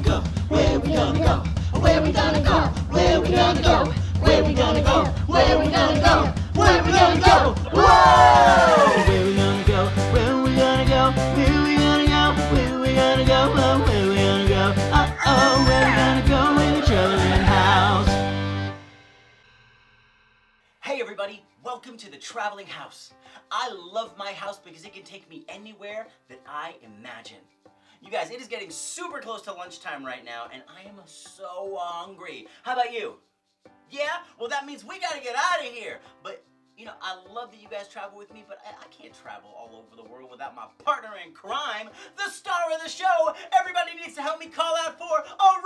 gonna go? Where we gonna go? Where we gonna go? Where we gonna go? Where we gonna go? Where we gonna go? Where we gonna go? Whoa! Where we gonna go? Where we gonna go? Where we gonna go? Where we gonna go? Oh, where we gonna go? Uh-oh, where we gonna go in the traveling house? Hey everybody, welcome to the traveling house. I love my house because it can take me anywhere that I imagine. You guys, it is getting super close to lunchtime right now, and I am so hungry. How about you? Yeah? Well, that means we gotta get out of here. But, you know, I love that you guys travel with me, but I can't travel all over the world without my partner in crime, the star of the show. Everybody needs to help me call out for Aurora!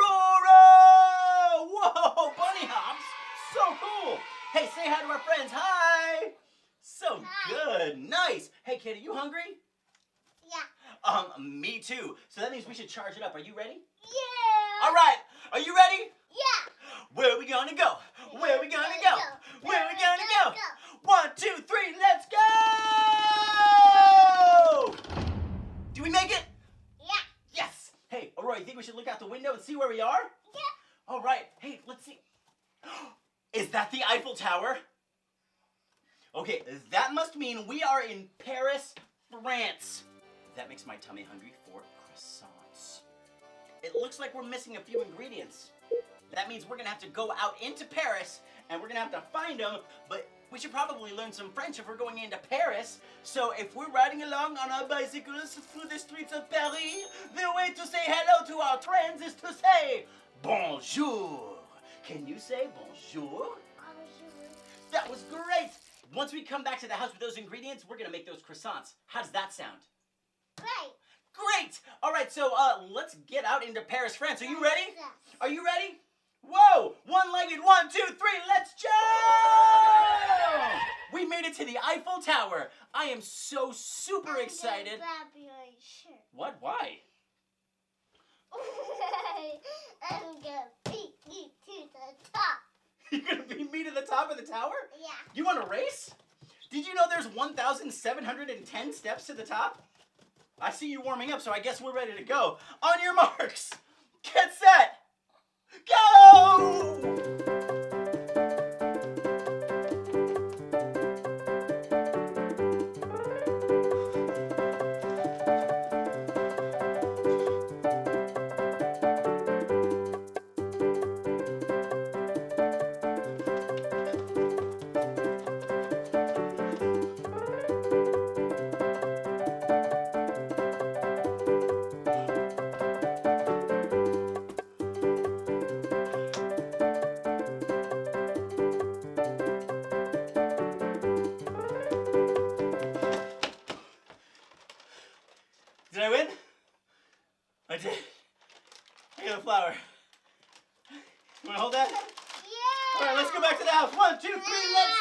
Whoa, bunny hops. So cool. Hey, say hi to our friends. Hi. So good. Nice. Hey, kid, are you hungry? Yeah. Me too. So that means we should charge it up. Are you ready? Yeah. All right. Are you ready? Yeah. Where are we gonna go? Where are we gonna go? Where are we gonna go? 1, 2, 3, let's go! Do we make it? Yeah. Yes. Hey, Aurora, you think we should look out the window and see where we are? Yeah. All right. Hey, let's see. Is that the Eiffel Tower? Okay, that must mean we are in Paris, France. That makes my tummy hungry for croissants. It looks like we're missing a few ingredients. That means we're gonna have to go out into Paris and we're gonna have to find them, but we should probably learn some French if we're going into Paris. So if we're riding along on our bicycles through the streets of Paris, the way to say hello to our friends is to say Bonjour. Can you say bonjour? That was great! Once we come back to the house with those ingredients, we're gonna make those croissants. How does that sound? Great. Great! All right, so let's get out into Paris, France. Are you ready? Are you ready? Whoa! One-legged, 1, 2, 3, let's jump! We made it to the Eiffel Tower. I am so super excited. Grab your shirt. What? Why? I'm gonna beat you to the top. You're gonna beat me to the top of the tower? Yeah. You want to race? Did you know there's 1,710 steps to the top? I see you warming up, so I guess we're ready to go. On your marks, get set, go! Did I win? I did. I got a flower. You want to hold that? Yeah. All right, let's go back to the house. 1, 2, 3, let's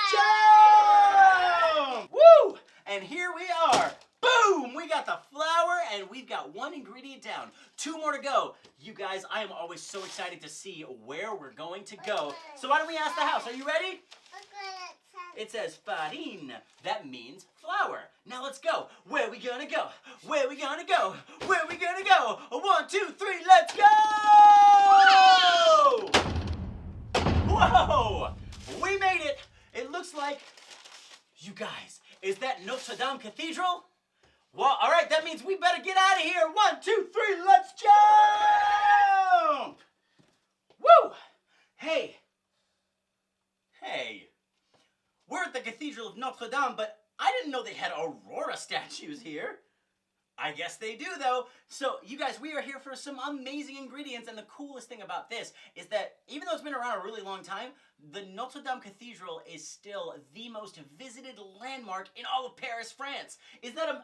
jump! Woo! And here we are. Boom! We got the flour and we've got one ingredient down. 2 more to go. You guys, I am always so excited to see where we're going to go. So why don't we ask the house? Are you ready? It says farine. That means flour. Now let's go. Where are we gonna go? Where are we gonna go? Where are we gonna go? 1, 2, 3, let's go! Whoa! We made it. It looks like, you guys, is that Notre Dame Cathedral? Well, all right, that means we better get out of here. 1, 2, 3, let's jump! Woo! Hey. Hey. We're at the Cathedral of Notre Dame, but I didn't know they had Aurora statues here. I guess they do, though. So, you guys, we are here for some amazing ingredients, and the coolest thing about this is that even though it's been around a really long time, the Notre Dame Cathedral is still the most visited landmark in all of Paris, France. Is that a...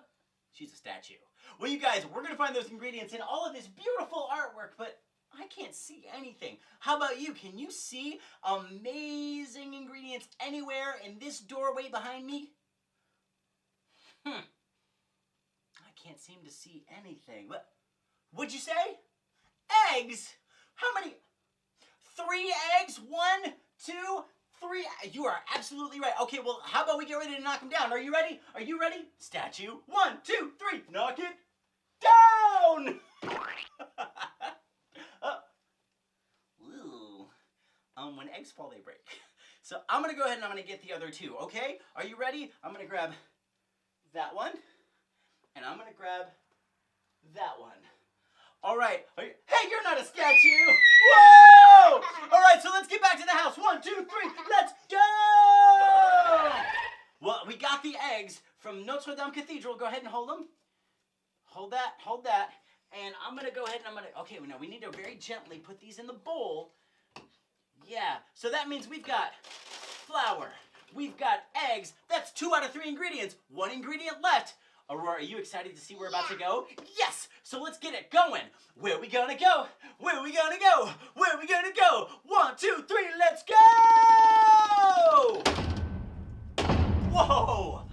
She's a statue. Well, you guys, we're going to find those ingredients in all of this beautiful artwork, but I can't see anything. How about you? Can you see amazing ingredients anywhere in this doorway behind me? I can't seem to see anything. What'd you say? Eggs? How many? 3 eggs? 1, 2, 3. You are absolutely right. Okay, well, how about we get ready to knock them down? Are you ready? Are you ready? Statue. 1, 2, 3. Knock it down. eggs fall, they break. So I'm going to go ahead and I'm going to get the other two, okay? Are you ready? I'm going to grab that one, and I'm going to grab that one. All right. Hey, you're not a statue. Whoa! All right, so let's get back to the house. 1, 2, 3, let's go! Well, we got the eggs from Notre Dame Cathedral. Go ahead and hold them. Hold that, hold that. And I'm going to go ahead and I'm going to, okay, now we need to very gently put these in the bowl. Yeah, so that means we've got flour. We've got eggs. That's 2 out of 3 ingredients. 1 ingredient left. Aurora, are you excited to see where we're about to go? Yes! So let's get it going. Where we gonna go? Where we gonna go? Where we gonna go? 1, 2, 3, let's go! Whoa!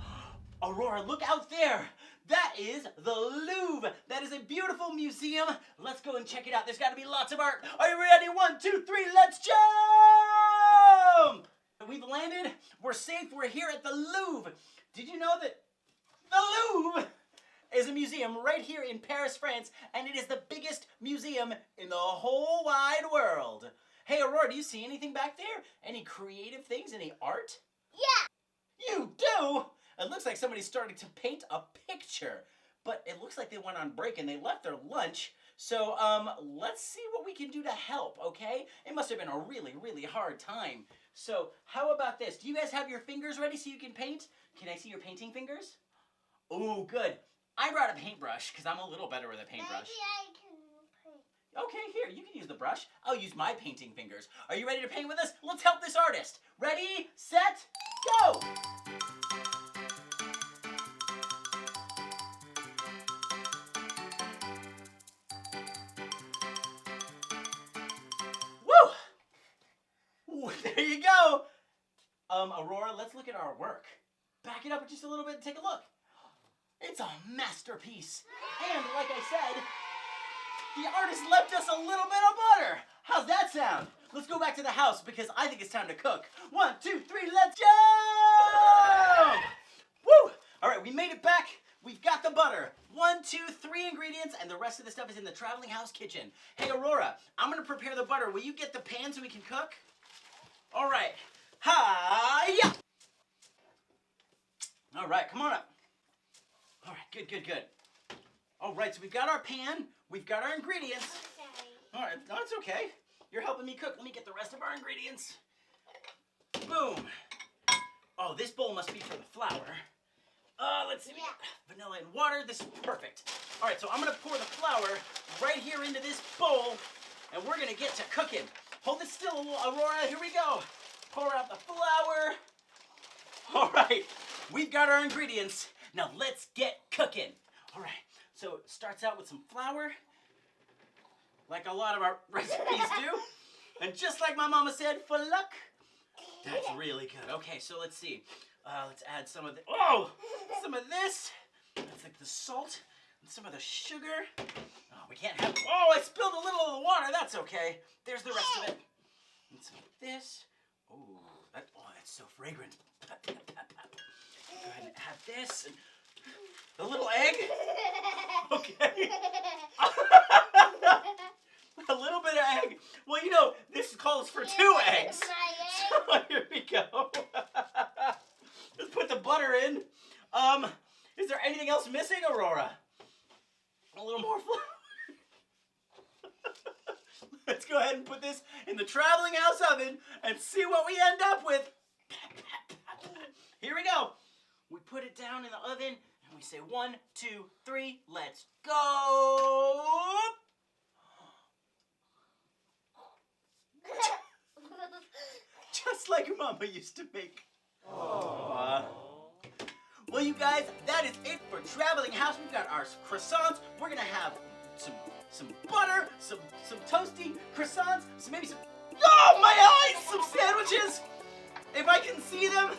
Aurora, look out there. That is the Louvre. That is a beautiful museum. Let's go and check it out. There's got to be lots of art. Are you ready? 1, 2, 3, let's jump! We've landed. We're safe. We're here at the Louvre. Did you know that the Louvre is a museum right here in Paris, France, and it is the biggest museum in the whole wide world. Hey, Aurora, do you see anything back there? Any creative things? Any art? Yeah. You do? It looks like somebody's starting to paint a picture, but it looks like they went on break and they left their lunch. So, let's see what we can do to help, okay? It must have been a really, really hard time. So, how about this? Do you guys have your fingers ready so you can paint? Can I see your painting fingers? Oh, good. I brought a paintbrush because I'm a little better with a paintbrush. Maybe I can paint. Okay, here, you can use the brush. I'll use my painting fingers. Are you ready to paint with us? Let's help this artist. Ready, set, go! Woo! There you go. Aurora, let's look at our work. Back it up just a little bit and take a look. It's a masterpiece. And like I said, the artist left us a little bit of butter. How's that sound? Let's go back to the house because I think it's time to cook. 1, 2, 3, let's go! Woo! All right, we made it back. We've got the butter. 1, 2, 3 ingredients, and the rest of the stuff is in the traveling house kitchen. Hey, Aurora, I'm gonna prepare the butter. Will you get the pan so we can cook? All right. Hi-ya! All right, come on up. All right, good, good, good. All right, so we've got our pan. We've got our ingredients. Okay. All right, no, it's okay. You're helping me cook. Let me get the rest of our ingredients. Boom. Oh, this bowl must be for the flour. Let's see. We got vanilla and water. This is perfect. All right, so I'm going to pour the flour right here into this bowl, and we're going to get to cooking. Hold it still, Aurora. Here we go. Pour out the flour. All right, we've got our ingredients. Now let's get cooking. All right, so it starts out with some flour, like a lot of our recipes do. And just like my mama said, for luck. That's really good. Okay, so let's see. Let's add some of some of this. That's like the salt and some of the sugar. Oh, we can't have, I spilled a little of the water. That's okay. There's the rest of it. And some of this. That's so fragrant. Go ahead and add this. And the little egg. Okay. A little bit of egg. Well, you know, this calls for 2 eggs. So here we go. Let's put the butter in. Is there anything else missing, Aurora? A little more flour. Let's go ahead and put this in the traveling house oven and see what we end up with. Here we go. We put it down in the oven and we say 1, 2, 3, let's go. Just like Mama used to make. Aww. Well, you guys, that is it for Traveling House. We've got our croissants. We're gonna have some butter, some toasty croissants, maybe some, oh my eyes, some sandwiches, if I can see them.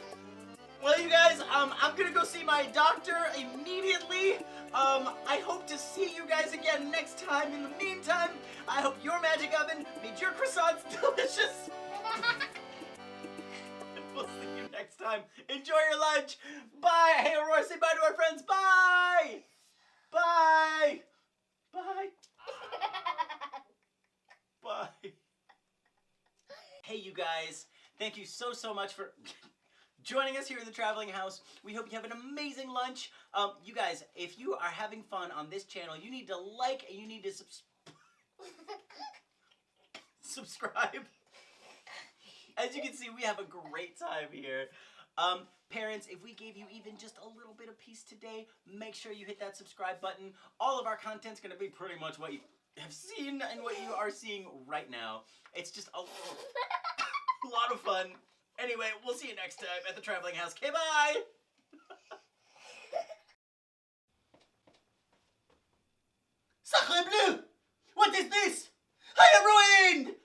Well, you guys, I'm gonna go see my doctor immediately. I hope to see you guys again next time. In the meantime, I hope your magic oven made your croissants delicious. We'll see you next time. Enjoy your lunch. Bye. Hey, Aurora, say bye to our friends. Bye. Bye. Bye. Bye. Hey, Hey, you guys, thank you so much for joining us here in the Traveling House. We hope you have an amazing lunch. You guys, if you are having fun on this channel, you need to like and you need to subscribe. As you can see, we have a great time here. Parents, if we gave you even just a little bit of peace today, make sure you hit that subscribe button. All of our content's going to be pretty much what you have seen and what you are seeing right now. It's just a lot of fun. Anyway, we'll see you next time at the Traveling House. Okay, bye! Sacre bleu! What is this? I am ruined!